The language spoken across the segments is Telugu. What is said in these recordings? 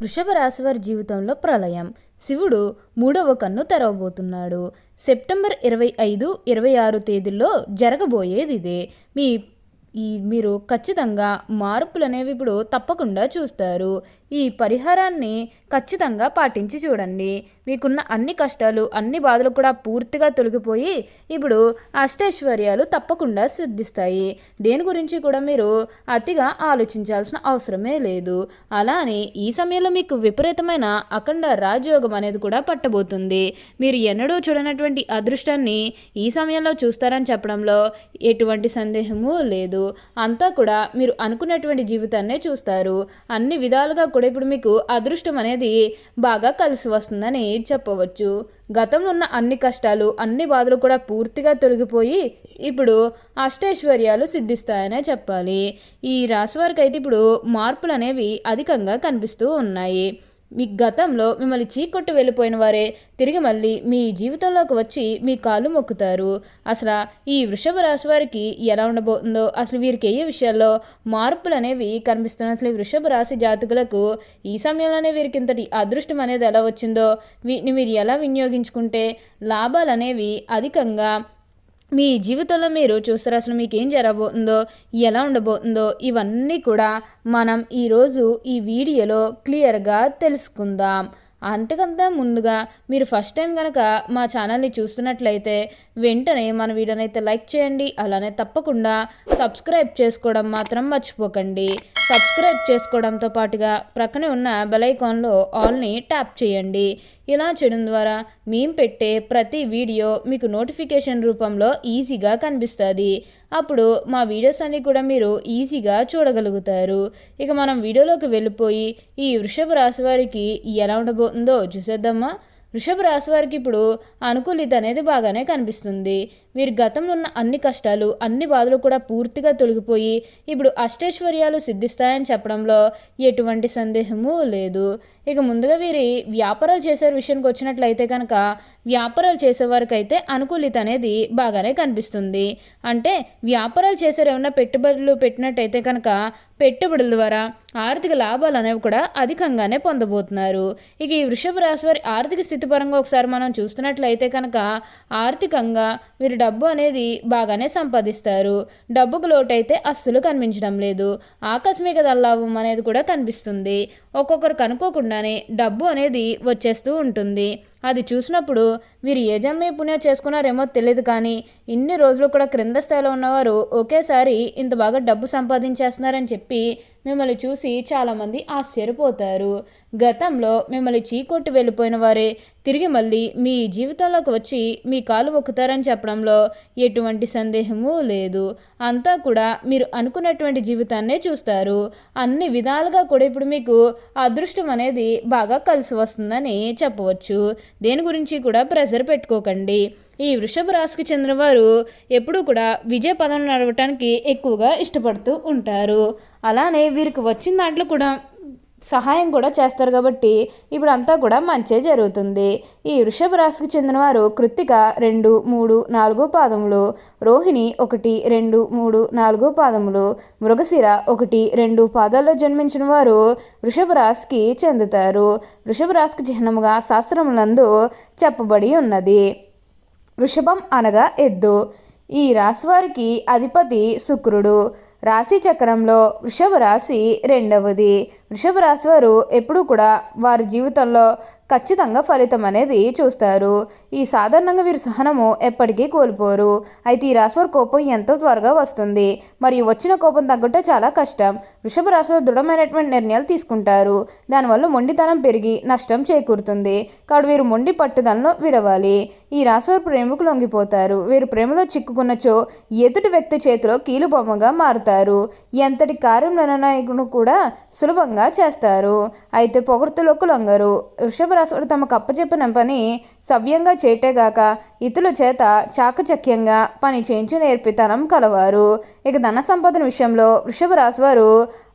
వృషభ రాశి వారి జీవితంలో ప్రళయం. శివుడు మూడవ కన్ను తెరవబోతున్నాడు. సెప్టెంబర్ 25, 26 తేదీల్లో జరగబోయేది ఇదే. మీరు ఖచ్చితంగా మార్పులనేవి ఇప్పుడు తప్పకుండా చూస్తారు. ఈ పరిహారాన్ని ఖచ్చితంగా పాటించి చూడండి. మీకున్న అన్ని కష్టాలు, అన్ని బాధలు కూడా పూర్తిగా తొలగిపోయి ఇప్పుడు అష్టైశ్వర్యాలు తప్పకుండా సిద్ధిస్తాయి. దేని గురించి కూడా మీరు అతిగా ఆలోచించాల్సిన అవసరమే లేదు. అలానే ఈ సమయంలో మీకు విపరీతమైన అఖండ రాజయోగం అనేది కూడా పట్టబోతుంది. మీరు ఎన్నడూ చూడనటువంటి అదృష్టాన్ని ఈ సమయంలో చూస్తారని చెప్పడంలో ఎటువంటి సందేహము లేదు. అంతా కూడా మీరు అనుకున్నటువంటి జీవితాన్నే చూస్తారు. అన్ని విధాలుగా కూడా ఇప్పుడు మీకు అదృష్టం అనేది బాగా కలిసి వస్తుందని చెప్పవచ్చు. గతంలో ఉన్న అన్ని కష్టాలు, అన్ని బాధలు కూడా పూర్తిగా తొలగిపోయి ఇప్పుడు అష్టైశ్వర్యాలు సిద్ధిస్తాయనే చెప్పాలి. ఈ రాశి వారికి అయితే ఇప్పుడు మార్పులు అనేవి అధికంగా కనిపిస్తూ ఉన్నాయి. మీ గతంలో మిమ్మల్ని చీకొట్టు వెళ్ళిపోయిన వారే తిరిగి మళ్ళీ మీ జీవితంలోకి వచ్చి మీ కాళ్ళు మొక్కుతారు. అసలు ఈ వృషభ రాశి వారికి ఎలా ఉండబోతుందో, అసలు వీరికి ఏ విషయాల్లో మార్పులు అనేవి కనిపిస్తున్నాయి, అసలు ఈ వృషభ రాశి జాతకులకు ఈ సమయంలోనే వీరికి ఇంతటి అదృష్టం అనేది ఎలా వచ్చిందో, వీటిని మీరు ఎలా వినియోగించుకుంటే లాభాలు అనేవి అధికంగా మీ జీవితంలో మీరు చూస్తారు, అసలు మీకు ఏం జరగబోతుందో, ఎలా ఉండబోతుందో ఇవన్నీ కూడా మనం ఈరోజు ఈ వీడియోలో క్లియర్గా తెలుసుకుందాం. అంతకంటే ముందుగా మీరు ఫస్ట్ టైం కనుక మా ఛానల్ని చూస్తున్నట్లయితే వెంటనే మన వీడియోని అయితే లైక్ చేయండి. అలానే తప్పకుండా సబ్స్క్రైబ్ చేసుకోవడం మాత్రం మర్చిపోకండి. సబ్స్క్రైబ్ చేసుకోవడంతో పాటుగా ప్రక్కనే ఉన్న బెల్ ఐకాన్లో ఆల్ని ట్యాప్ చేయండి. ఇలా చేయడం ద్వారా మేము పెట్టే ప్రతి వీడియో మీకు నోటిఫికేషన్ రూపంలో ఈజీగా కనిపిస్తుంది. అప్పుడు మా వీడియోస్ అన్నీ కూడా మీరు ఈజీగా చూడగలుగుతారు. ఇక మనం వీడియోలోకి వెళ్ళిపోయి ఈ వృషభ రాశి వారికి ఎలా ఉండబోతుందో చూసేద్దామా. వృషభ రాశి వారికి ఇప్పుడు అనుకూలిత అనేది బాగానే కనిపిస్తుంది. వీరి గతంలో ఉన్న అన్ని కష్టాలు, అన్ని బాధలు కూడా పూర్తిగా తొలగిపోయి ఇప్పుడు అష్టైశ్వర్యాలు సిద్ధిస్తాయని చెప్పడంలో ఎటువంటి సందేహము లేదు. ఇక ముందుగా వీరి వ్యాపారాలు చేసే విషయానికి వచ్చినట్లయితే కనుక వ్యాపారాలు చేసేవారికైతే అనుకూలిత అనేది బాగానే కనిపిస్తుంది. అంటే వ్యాపారాలు చేసే ఏమన్నా పెట్టుబడులు పెట్టినట్టయితే కనుక పెట్టుబడుల ద్వారా ఆర్థిక లాభాలు అనేవి కూడా అధికంగానే పొందబోతున్నారు. ఇక ఈ వృషభ రాశి వారి ఆర్థిక స్థితి పరంగా ఒకసారి మనం చూస్తున్నట్లయితే కనుక ఆర్థికంగా వీరు డబ్బు అనేది బాగానే సంపాదిస్తారు. డబ్బుకు లోటైతే అస్సలు కనిపించడం లేదు. ఆకస్మిక లాభం అనేది కూడా కనిపిస్తుంది. ఒక్కొక్కరికి అనుకోకుండానే డబ్బు అనేది వచ్చేస్తూ ఉంటుంది. అది చూసినప్పుడు వీరు ఏ జన్మే పుణ్యం చేసుకున్నారేమో తెలియదు, కానీ ఇన్ని రోజులు కూడా క్రింద స్థాయిలో ఉన్నవారు ఒకేసారి ఇంత బాగా డబ్బు సంపాదించేస్తున్నారని చెప్పి మిమ్మల్ని చూసి చాలామంది ఆశ్చర్యపోతారు. గతంలో మిమ్మల్ని చీకొట్టి వెళ్ళిపోయిన వారే తిరిగి మళ్ళీ మీ జీవితంలోకి వచ్చి మీ కాలు మొక్కుతారని చెప్పడంలో ఎటువంటి సందేహము లేదు. అంతా కూడా మీరు అనుకున్నటువంటి జీవితాన్నే చూస్తారు. అన్ని విధాలుగా కూడా ఇప్పుడు మీకు అదృష్టం అనేది బాగా కలిసి వస్తుందని చెప్పవచ్చు. దేని గురించి కూడా ప్రెజర్ పెట్టుకోకండి. ఈ వృషభ రాశికి చెందిన వారు ఎప్పుడూ కూడా విజయ పదం నడవటానికి ఎక్కువగా ఇష్టపడుతూ ఉంటారు. అలానే వీరికి వచ్చిన దాంట్లో కూడా సహాయం కూడా చేస్తారు కాబట్టి ఇప్పుడు అంతా కూడా మంచే జరుగుతుంది. ఈ వృషభ రాశికి చెందిన వారు కృత్తిక 2, 3, 4 పాదములు, రోహిణి 1, 2, 3, 4 పాదములు, మృగశిర 1, 2 పాదాల్లో జన్మించిన వారు వృషభ రాశికి చెందుతారు. వృషభ రాశికి చిహ్నముగా శాస్త్రములందు చెప్పబడి ఉన్నది. వృషభం అనగా ఎద్దు. ఈ రాశి వారికి అధిపతి శుక్రుడు. రాశి చక్రంలో వృషభ రాశి రెండవది. వృషభ రాశి వారు ఎప్పుడూ కూడా వారి జీవితంలో ఖచ్చితంగా ఫలితం అనేది చూస్తారు. ఈ సాధారణంగా వీరు సహనము ఎప్పటికీ కోల్పోరు. అయితే ఈ రాశివారి కోపం ఎంతో త్వరగా వస్తుంది, మరియు వచ్చిన కోపం తగ్గట్టే చాలా కష్టం. వృషభ రాశిలో దృఢమైనటువంటి నిర్ణయాలు తీసుకుంటారు. దానివల్ల మొండితనం పెరిగి నష్టం చేకూరుతుంది. కాబట్టి వీరు మొండి పట్టుదలను విడవాలి. ఈ రాశివారి ప్రేమకు లొంగిపోతారు. వీరు ప్రేమలో చిక్కుకున్నచో ఎదుటి వ్యక్తి చేతిలో కీలుబొమ్మగా మారుతారు. ఎంతటి కార్యనిర్ణాయకును కూడా సులభంగా చేస్తారు. అయితే పొగడ్తలకు లొంగరు. వృషభ రాశి తమకు అప్పచెప్పిన పని సవ్యంగా చేయటేగాక ఇతరుల చేత చాకచక్యంగా పని చేయించి నేర్పితనం కలవారు. ఇక ధన సంపదన విషయంలో వృషభ రాశి వారు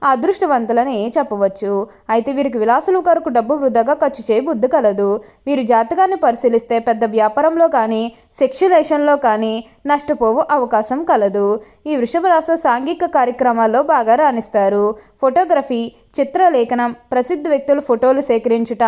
అదృష్టవంతులని చెప్పవచ్చు. అయితే వీరికి విలాసుల కొరకు డబ్బు వృధాగా ఖర్చు చేయ బుద్ధి కలదు. వీరి జాతకాన్ని పరిశీలిస్తే పెద్ద వ్యాపారంలో కానీ సెక్యులేషన్లో కానీ నష్టపోవు అవకాశం కలదు. ఈ వృషభ రాశి సాంఘిక కార్యక్రమాల్లో బాగా రాణిస్తారు. ఫోటోగ్రఫీ, చిత్రలేఖనం, ప్రసిద్ధ వ్యక్తుల ఫోటోలు సేకరించుట,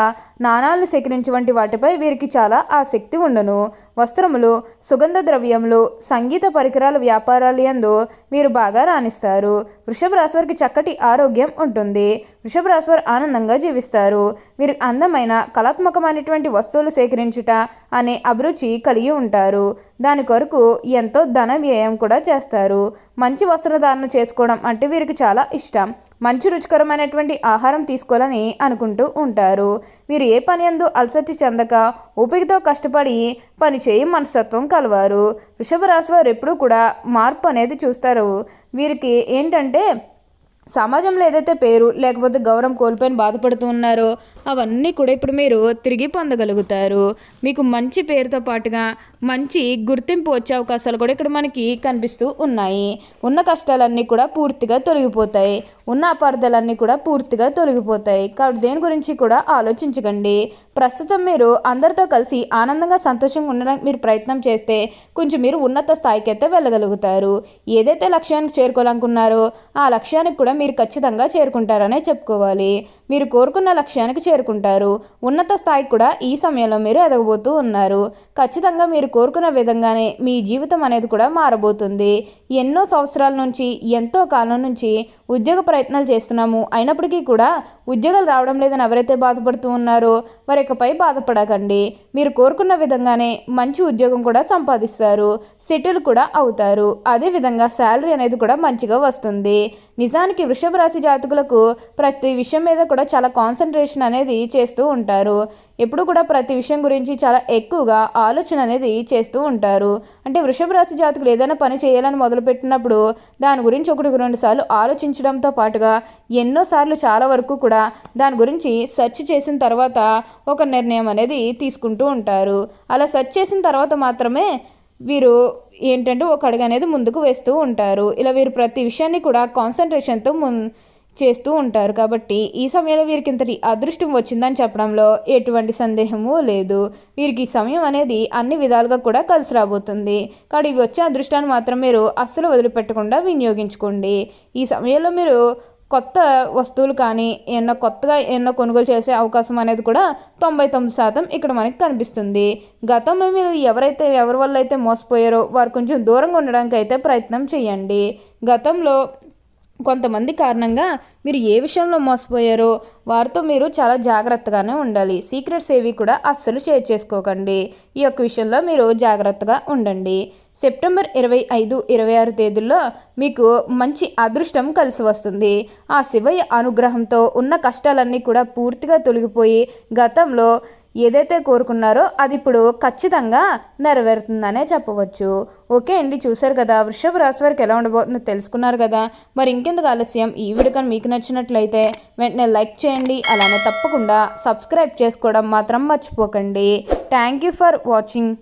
నాణాలను సేకరించు వంటి వాటిపై వీరికి చాలా ఆసక్తి ఉండును. వస్త్రములు, సుగంధ ద్రవ్యములు, సంగీత పరికరాల వ్యాపారాలు యందు వీరు బాగా రాణిస్తారు. వృషభ రాశి వారికి చక్కటి ఆరోగ్యం ఉంటుంది. వృషభ రాశి వారు ఆనందంగా జీవిస్తారు. వీరు అందమైన కళాత్మకమైనటువంటి వస్తువులు సేకరించుట అనే అభిరుచి కలిగి ఉంటారు. దాని కొరకు ఎంతో ధన వ్యయం కూడా చేస్తారు. మంచి వస్త్రధారణ చేసుకోవడం అంటే వీరికి చాలా ఇష్టం. మంచి రుచికరమైనటువంటి ఆహారం తీసుకోవాలని అనుకుంటూ ఉంటారు. వీరు ఏ పని యందు అలసట చెందక ఓపికతో కష్టపడి పని చేయి మనస్తత్వం కలవారు. వృషభ రాశి వారు ఎప్పుడూ కూడా మార్పు అనేది చూస్తారు. వీరికి ఏంటంటే సమాజంలో ఏదైతే పేరు లేకపోతే గౌరవం కోల్పోయిన బాధపడుతూ ఉన్నారో అవన్నీ కూడా ఇప్పుడు మీరు తిరిగి పొందగలుగుతారు. మీకు మంచి పేరుతో పాటుగా మంచి గుర్తింపు వచ్చే అవకాశాలు కూడా ఇక్కడ మనకి కనిపిస్తూ ఉన్నాయి. ఉన్న కష్టాలన్నీ కూడా పూర్తిగా తొలగిపోతాయి. ఉన్న అపార్థాలన్నీ కూడా పూర్తిగా తొలగిపోతాయి. కాబట్టి దేని గురించి కూడా ఆలోచించకండి. ప్రస్తుతం మీరు అందరితో కలిసి ఆనందంగా సంతోషంగా ఉండడానికి మీరు ప్రయత్నం చేస్తే కొంచెం మీరు ఉన్నత స్థాయికి అయితే వెళ్ళగలుగుతారు. ఏదైతే లక్ష్యానికి చేరుకోవాలనుకున్నారో ఆ లక్ష్యానికి కూడా మీరు ఖచ్చితంగా చేరుకుంటారనే చెప్పుకోవాలి. మీరు కోరుకున్న లక్ష్యానికి చేరుకుంటారు. ఉన్నత స్థాయికి కూడా ఈ సమయంలో మీరు ఎదగబోతూ ఉన్నారు. ఖచ్చితంగా మీరు కోరుకున్న విధంగానే మీ జీవితం అనేది కూడా మారబోతుంది. ఎన్నో సంవత్సరాల నుంచి ఎంతో కాలం నుంచి ఉద్యోగ ప్రయత్నాలు చేస్తున్నాము, అయినప్పటికీ కూడా ఉద్యోగాలు రావడం లేదని ఎవరైతే బాధపడుతూ ఉన్నారో వారి ఇకపై బాధపడకండి. మీరు కోరుకున్న విధంగానే మంచి ఉద్యోగం కూడా సంపాదిస్తారు, సెటిల్ కూడా అవుతారు. అదేవిధంగా శాలరీ అనేది కూడా మంచిగా వస్తుంది. నిజానికి వృషభ రాశి జాతకులకు ప్రతి విషయం మీద కూడా చాలా కాన్సన్ట్రేషన్ అనేది చేస్తూ ఉంటారు. ఎప్పుడు కూడా ప్రతి విషయం గురించి చాలా ఎక్కువగా ఆలోచన అనేది చేస్తూ ఉంటారు. అంటే వృషభ రాశి జాతకులు ఏదైనా పని చేయాలని మొదలుపెట్టినప్పుడు దాని గురించి 1-2 సార్లు ఆలోచించడంతో పాటుగా ఎన్నోసార్లు చాలా వరకు కూడా దాని గురించి సెర్చ్ చేసిన తర్వాత ఒక నిర్ణయం అనేది తీసుకుంటూ ఉంటారు. అలా సెర్చ్ చేసిన తర్వాత మాత్రమే వీరు ఏంటంటే ఒక అడుగు అనేది ముందుకు వేస్తూ ఉంటారు. ఇలా వీరు ప్రతి విషయాన్ని కూడా కాన్సన్ట్రేషన్తో చేస్తూ ఉంటారు. కాబట్టి ఈ సమయంలో వీరికి ఇంతటి అదృష్టం వచ్చిందని చెప్పడంలో ఎటువంటి సందేహము లేదు. వీరికి ఈ సమయం అనేది అన్ని విధాలుగా కూడా కలిసి రాబోతుంది. కాబట్టి ఇవి వచ్చే అదృష్టాన్ని మాత్రం మీరు అస్సలు వదిలిపెట్టకుండా వినియోగించుకోండి. ఈ సమయంలో మీరు కొత్త వస్తువులు కానీ కొత్తగా కొనుగోలు చేసే అవకాశం అనేది కూడా 99% ఇక్కడ మనకి కనిపిస్తుంది. గతంలో మీరు ఎవరి వల్ల అయితే మోసపోయారో వారు కొంచెం దూరంగా ఉండడానికి అయితే ప్రయత్నం చేయండి. గతంలో కొంతమంది కారణంగా మీరు ఏ విషయంలో మోసపోయారో వారితో మీరు చాలా జాగ్రత్తగానే ఉండాలి. సీక్రెట్స్ ఏవి కూడా అస్సలు షేర్ చేసుకోకండి. ఈ యొక్క విషయంలో మీరు జాగ్రత్తగా ఉండండి. సెప్టెంబర్ 25, 26 తేదీల్లో మీకు మంచి అదృష్టం కలిసి వస్తుంది. ఆ శివయ్య అనుగ్రహంతో ఉన్న కష్టాలన్నీ కూడా పూర్తిగా తొలగిపోయి గతంలో ఏదైతే కోరుకున్నారో అది ఇప్పుడు ఖచ్చితంగా నెరవేరుతుందనే చెప్పవచ్చు. ఓకే అండి, చూశారు కదా వృషభ రాశి వారికి ఎలా ఉండబోతుందో తెలుసుకున్నారు కదా. మరి ఇంకెందుకు ఆలస్యం, ఈ వీడియో కానీ మీకు నచ్చినట్లయితే వెంటనే లైక్ చేయండి. అలానే తప్పకుండా సబ్స్క్రైబ్ చేసుకోవడం మాత్రం మర్చిపోకండి. Thank you for watching.